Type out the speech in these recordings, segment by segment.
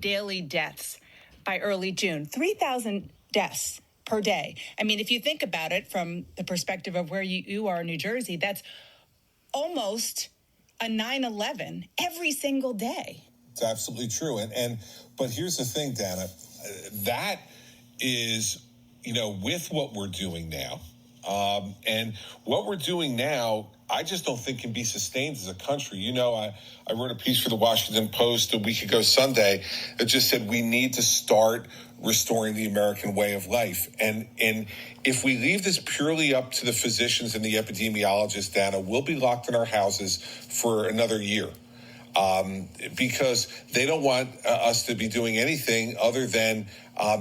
daily deaths by early June. 3,000 deaths per day. I mean, if you think about it from the perspective of where you are in New Jersey, that's almost a 9/11 every single day. It's absolutely true. But here's the thing, Dana, that is, with what we're doing now. And what we're doing now, I just don't think can be sustained as a country. I wrote a piece for the Washington Post a week ago Sunday that just said we need to start restoring the American way of life. And if we leave this purely up to the physicians and the epidemiologists, Dana, we'll be locked in our houses for another year. Because they don't want us to be doing anything other than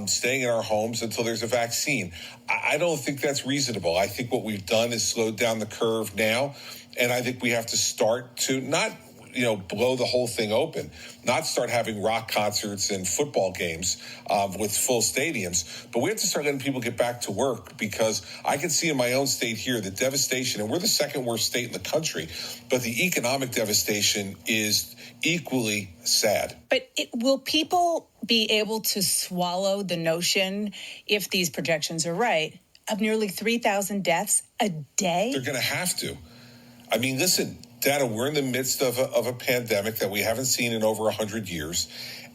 staying in our homes until there's a vaccine. I don't think that's reasonable. I think what we've done is slowed down the curve now, and I think we have to start to not blow the whole thing open, not start having rock concerts and football games with full stadiums, but we have to start letting people get back to work, because I can see in my own state here the devastation, and we're the second worst state in the country, but the economic devastation is equally sad. But will people be able to swallow the notion, if these projections are right, of nearly 3,000 deaths a day? They're going to have to. I mean, listen, Dana, we're in the midst of a pandemic that we haven't seen in over 100 years,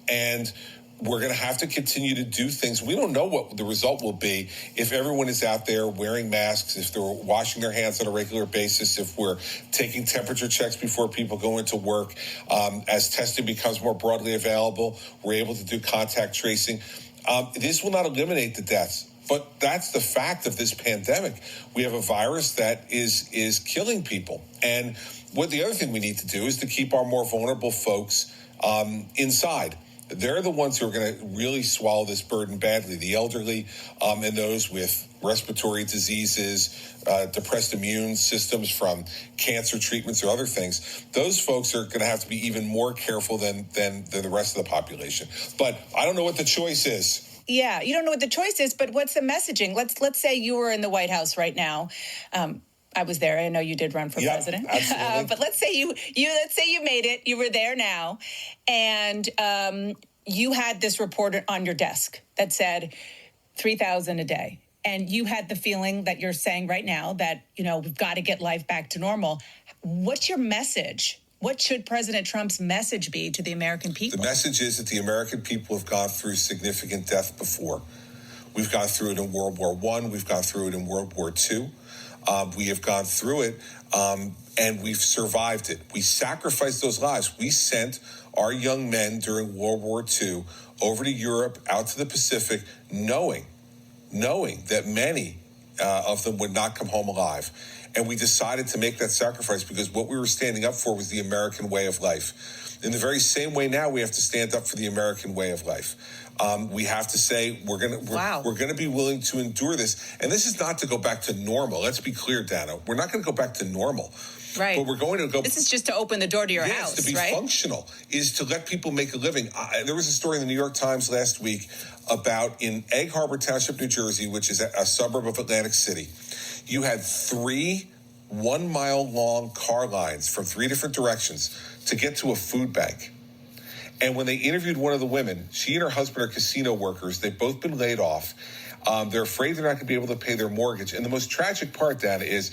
and we're going to have to continue to do things. We don't know what the result will be if everyone is out there wearing masks, if they're washing their hands on a regular basis, if we're taking temperature checks before people go into work. As testing becomes more broadly available, we're able to do contact tracing. This will not eliminate the deaths, but that's the fact of this pandemic. We have a virus that is killing people. And what the other thing we need to do is to keep our more vulnerable folks inside. They're the ones who are going to really swallow this burden badly. The elderly and those with respiratory diseases, depressed immune systems from cancer treatments or other things. Those folks are going to have to be even more careful than the rest of the population. But I don't know what the choice is. Yeah, you don't know what the choice is, but what's the messaging? Let's say you were in the White House right now. I was there. I know you did run for president. Absolutely. But let's say you made it. You were there now, and you had this report on your desk that said 3,000 a day, and you had the feeling that you're saying right now that we've got to get life back to normal. What's your message? What should President Trump's message be to the American people? The message is that the American people have gone through significant death before. We've gone through it in World War I. We've gone through it in World War II. We have gone through it, and we've survived it. We sacrificed those lives. We sent our young men during World War II over to Europe, out to the Pacific, knowing that many of them would not come home alive. And we decided to make that sacrifice because what we were standing up for was the American way of life. In the very same way now, we have to stand up for the American way of life. We have to say we're going to be willing to endure this. And this is not to go back to normal. Let's be clear, Dana. We're not going to go back to normal. Right. But we're going to go. This is just to open the door to your house, to be right? functional, is to let people make a living. There was a story in the New York Times last week about in Egg Harbor Township, New Jersey, which is a suburb of Atlantic City. You had 3 1-mile-long car lines from 3 different directions to get to a food bank. And when they interviewed one of the women, she and her husband are casino workers. They've both been laid off. They're afraid they're not going to be able to pay their mortgage. And the most tragic part, Dana, is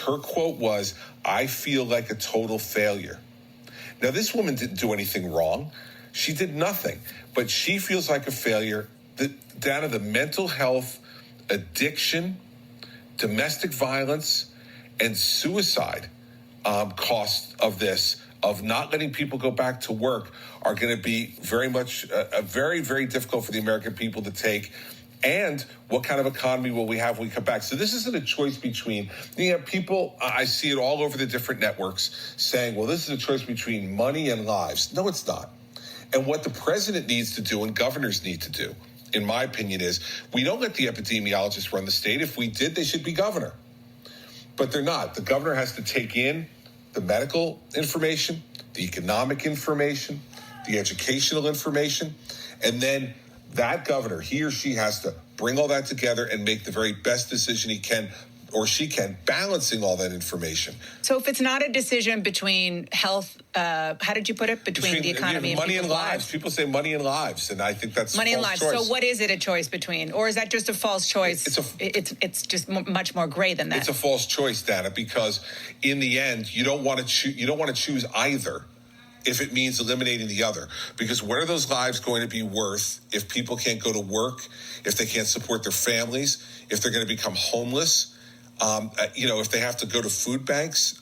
her quote was, "I feel like a total failure." Now, this woman didn't do anything wrong. She did nothing. But she feels like a failure. Dana, the mental health, addiction, domestic violence, and suicide costs of this, of not letting people go back to work, are going to be very much very, very difficult for the American people to take. And what kind of economy will we have when we come back? So this isn't a choice between, people, I see it all over the different networks saying, well, this is a choice between money and lives. No, it's not. And what the president needs to do and governors need to do, in my opinion, is we don't let the epidemiologists run the state. If we did, they should be governor. But they're not. The governor has to take in the medical information, the economic information, the educational information, and then that governor, he or she has to bring all that together and make the very best decision he can or she can, balancing all that information. So if it's not a decision between health, how did you put it? Between the economy and money and lives. lives. People say money and lives, and I think that's Money and false lives. choice. So what is it a choice between? Or is that just a false choice? It's just much more gray than that. It's a false choice, Dana, because in the end, you don't want to choose either if it means eliminating the other. Because what are those lives going to be worth if people can't go to work, if they can't support their families, if they're going to become homeless? If they have to go to food banks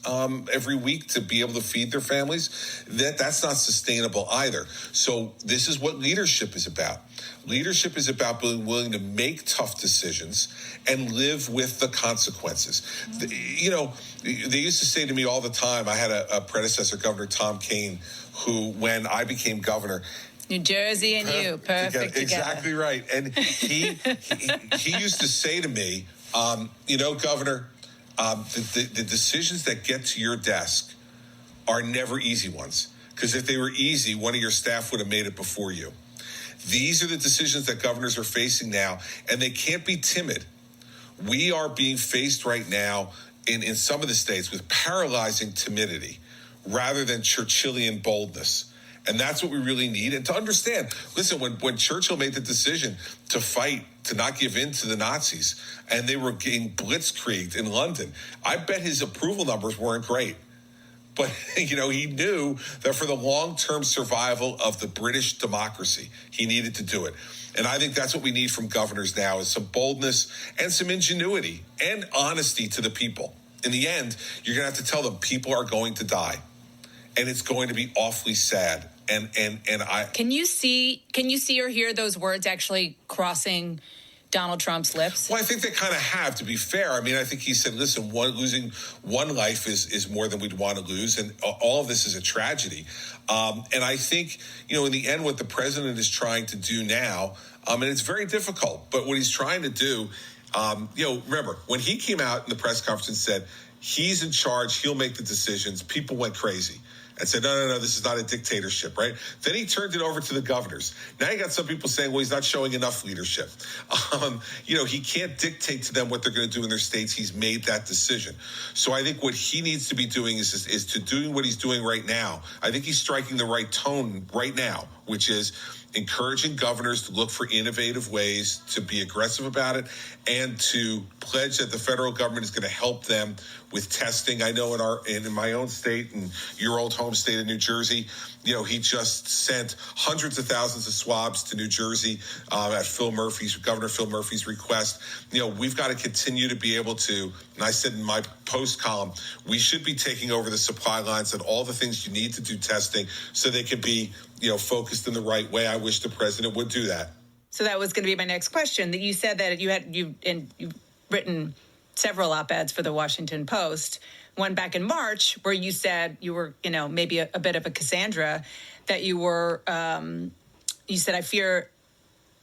every week to be able to feed their families, that's not sustainable either. So this is what leadership is about. Leadership is about being willing to make tough decisions and live with the consequences. They used to say to me all the time, I had a predecessor, Governor Tom Kean, who, when I became governor, New Jersey and you, perfect together. Exactly right. And he used to say to me, Governor, the decisions that get to your desk are never easy ones. Because if they were easy, one of your staff would have made it before you. These are the decisions that governors are facing now, and they can't be timid. We are being faced right now in some of the states with paralyzing timidity rather than Churchillian boldness. And that's what we really need. And to understand, listen, when Churchill made the decision to fight, to not give in to the Nazis, and they were getting blitzkrieged in London, I bet his approval numbers weren't great. But, he knew that for the long-term survival of the British democracy, he needed to do it. And I think that's what we need from governors now, is some boldness and some ingenuity and honesty to the people. In the end, you're going to have to tell them people are going to die. And it's going to be awfully sad. And I can you see or hear those words actually crossing Donald Trump's lips? Well, I think they kind of have, to be fair. I mean, I think he said, listen, losing one life is more than we'd want to lose. And all of this is a tragedy. And I think, in the end, what the president is trying to do now, and it's very difficult, but what he's trying to do, remember, when he came out in the press conference and said, he's in charge, he'll make the decisions, people went crazy and said, no, this is not a dictatorship, right? Then he turned it over to the governors. Now you got some people saying, well, he's not showing enough leadership. He can't dictate to them what they're going to do in their states. He's made that decision. So I think what he needs to be doing is to doing what he's doing right now. I think he's striking the right tone right now, which is encouraging governors to look for innovative ways to be aggressive about it and to pledge that the federal government is going to help them with testing. I know in my own state and your old home state of New Jersey, he just sent hundreds of thousands of swabs to New Jersey at Governor Phil Murphy's request. We've got to continue to be able to, and I said in my post column, we should be taking over the supply lines and all the things you need to do testing so they can be, focused in the right way. I wish the president would do that. So that was going to be my next question. That you said that you've written several op-eds for the Washington Post. One back in March where you said you were, maybe a bit of a Cassandra, that you were, you said, I fear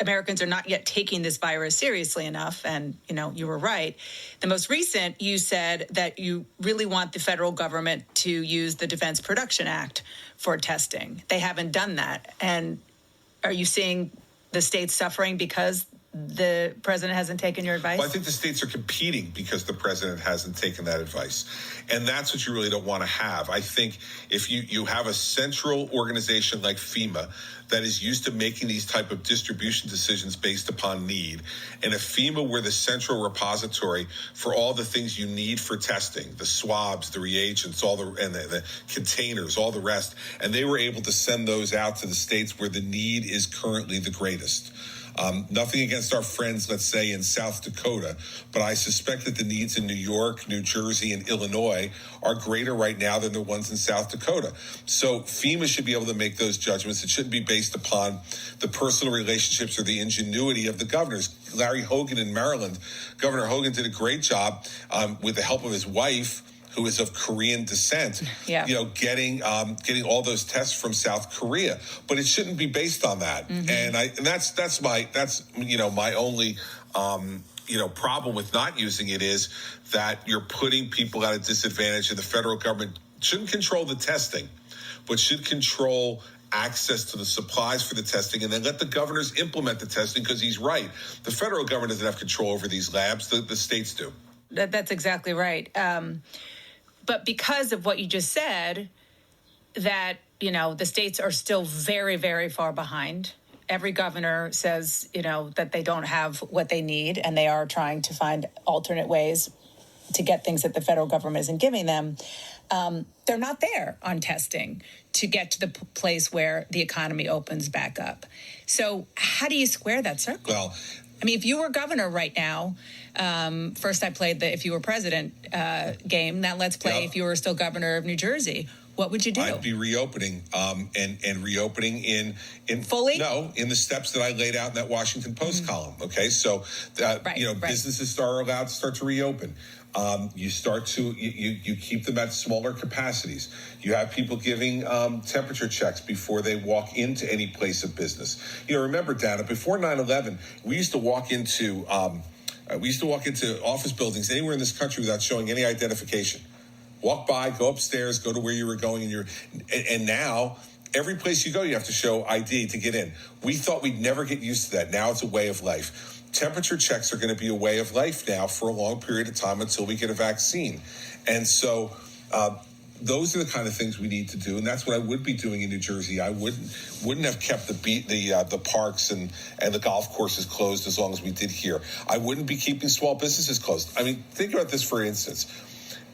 Americans are not yet taking this virus seriously enough. And, you were right. The most recent, you said that you really want the federal government to use the Defense Production Act for testing. They haven't done that. And are you seeing the states suffering because the president hasn't taken your advice? Well, I think the states are competing because the president hasn't taken that advice. And that's what you really don't want to have. I think if you have a central organization like FEMA that is used to making these type of distribution decisions based upon need, and if FEMA were the central repository for all the things you need for testing, the swabs, the reagents, the containers, all the rest, and they were able to send those out to the states where the need is currently the greatest. Nothing against our friends, let's say, in South Dakota, but I suspect that the needs in New York, New Jersey, and Illinois are greater right now than the ones in South Dakota. So FEMA should be able to make those judgments. It shouldn't be based upon the personal relationships or the ingenuity of the governors. Larry Hogan in Maryland, Governor Hogan did a great job with the help of his wife, who is of Korean descent, getting all those tests from South Korea. But it shouldn't be based on that. Mm-hmm. And that's my only problem with not using it is that you're putting people at a disadvantage, and the federal government shouldn't control the testing, but should control access to the supplies for the testing, and then let the governors implement the testing, because he's right. The federal government doesn't have control over these labs. The states do. That's exactly right. But because of what you just said, that, the states are still very, very far behind. Every governor says, that they don't have what they need, and they are trying to find alternate ways to get things that the federal government isn't giving them. They're not there on testing to get to the place where the economy opens back up. So how do you square that circle? Well, I mean, if you were governor right now, first I played the if you were president game. Now let's play if you were still governor of New Jersey. What would you do? I'd be reopening, and reopening in fully? No, in the steps that I laid out in that Washington Post column. Okay, so businesses are allowed to start to reopen. You start to you keep them at smaller capacities. You have people giving temperature checks before they walk into any place of business. Remember, Dana, before 9/11, we used to walk into office buildings anywhere in this country without showing any identification. Walk by, go upstairs, go to where you were going, and now every place you go, you have to show ID to get in. We thought we'd never get used to that. Now it's a way of life. Temperature checks are going to be a way of life now for a long period of time until we get a vaccine. And so those are the kind of things we need to do, and that's what I would be doing in New Jersey. I wouldn't have kept the parks and the golf courses closed as long as we did here. I wouldn't be keeping small businesses closed. I mean, think about this for instance.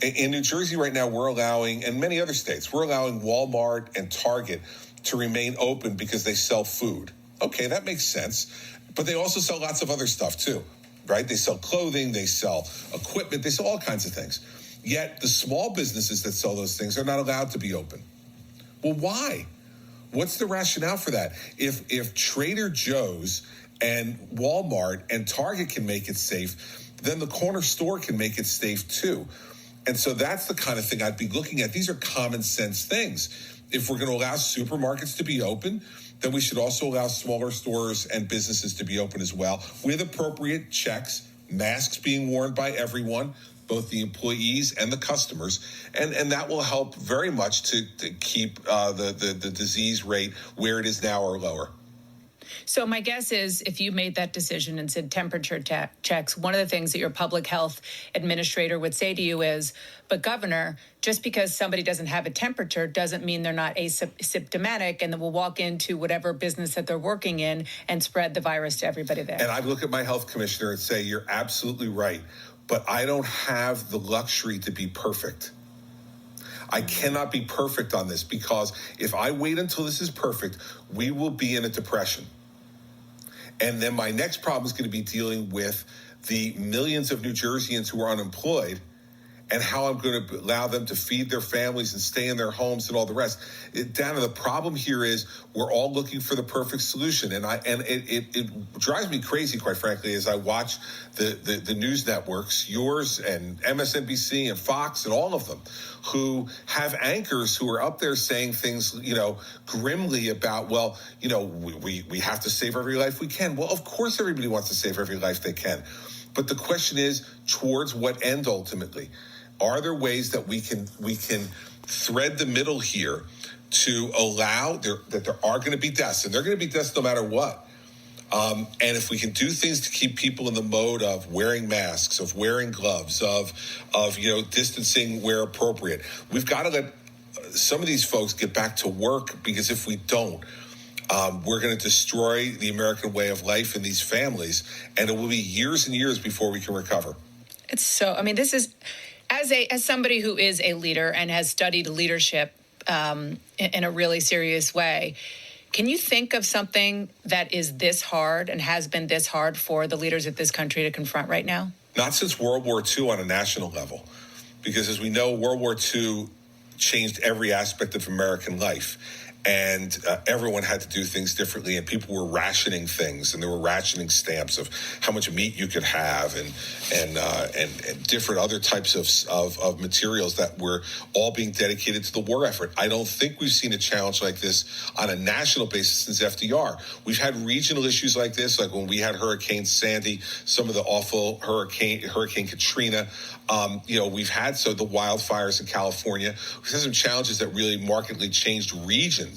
In New Jersey right now, we're allowing, and many other states, we're allowing Walmart and Target to remain open because they sell food. Okay, that makes sense. But they also sell lots of other stuff too, right? They sell clothing, they sell equipment, they sell all kinds of things. Yet the small businesses that sell those things are not allowed to be open. Well, why? What's the rationale for that? If Trader Joe's and Walmart and Target can make it safe, then the corner store can make it safe too. And so that's the kind of thing I'd be looking at. These are common sense things. If we're going to allow supermarkets to be open, then we should also allow smaller stores and businesses to be open as well, with appropriate checks, masks being worn by everyone, both the employees and the customers. And that will help very much to keep the disease rate where it is now or lower. So my guess is if you made that decision and said temperature checks, one of the things that your public health administrator would say to you is, but Governor, just because somebody doesn't have a temperature doesn't mean they're not asymptomatic and then will walk into whatever business that they're working in and spread the virus to everybody there. And I'd look at my health commissioner and say, you're absolutely right, but I don't have the luxury to be perfect. I cannot be perfect on this, because if I wait until this is perfect, we will be in a depression. And then my next problem is going to be dealing with the millions of New Jerseyans who are unemployed and how I'm going to allow them to feed their families and stay in their homes and all the rest. Dana, the problem here is we're all looking for the perfect solution. And it drives me crazy, quite frankly, as I watch the news networks, yours and MSNBC and Fox and all of them, who have anchors who are up there saying things, grimly about, we have to save every life we can. Well, of course, everybody wants to save every life they can. But the question is, towards what end ultimately? Are there ways that we can thread the middle here to allow that there are going to be deaths, and they're going to be deaths no matter what? And if we can do things to keep people in the mode of wearing masks, of wearing gloves, of distancing where appropriate, we've got to let some of these folks get back to work, because if we don't, we're going to destroy the American way of life in these families, and it will be years and years before we can recover. It's so, this is, as somebody who is a leader and has studied leadership in a really serious way, can you think of something that is this hard and has been this hard for the leaders of this country to confront right now? Not since World War II on a national level, because as we know, World War II changed every aspect of American life. And everyone had to do things differently, and people were rationing things, and there were rationing stamps of how much meat you could have, and different other types of materials that were all being dedicated to the war effort. I don't think we've seen a challenge like this on a national basis since FDR. We've had regional issues like this, like when we had Hurricane Sandy, some of the awful Hurricane Katrina. We've had the wildfires in California. We've had some challenges that really markedly changed regions.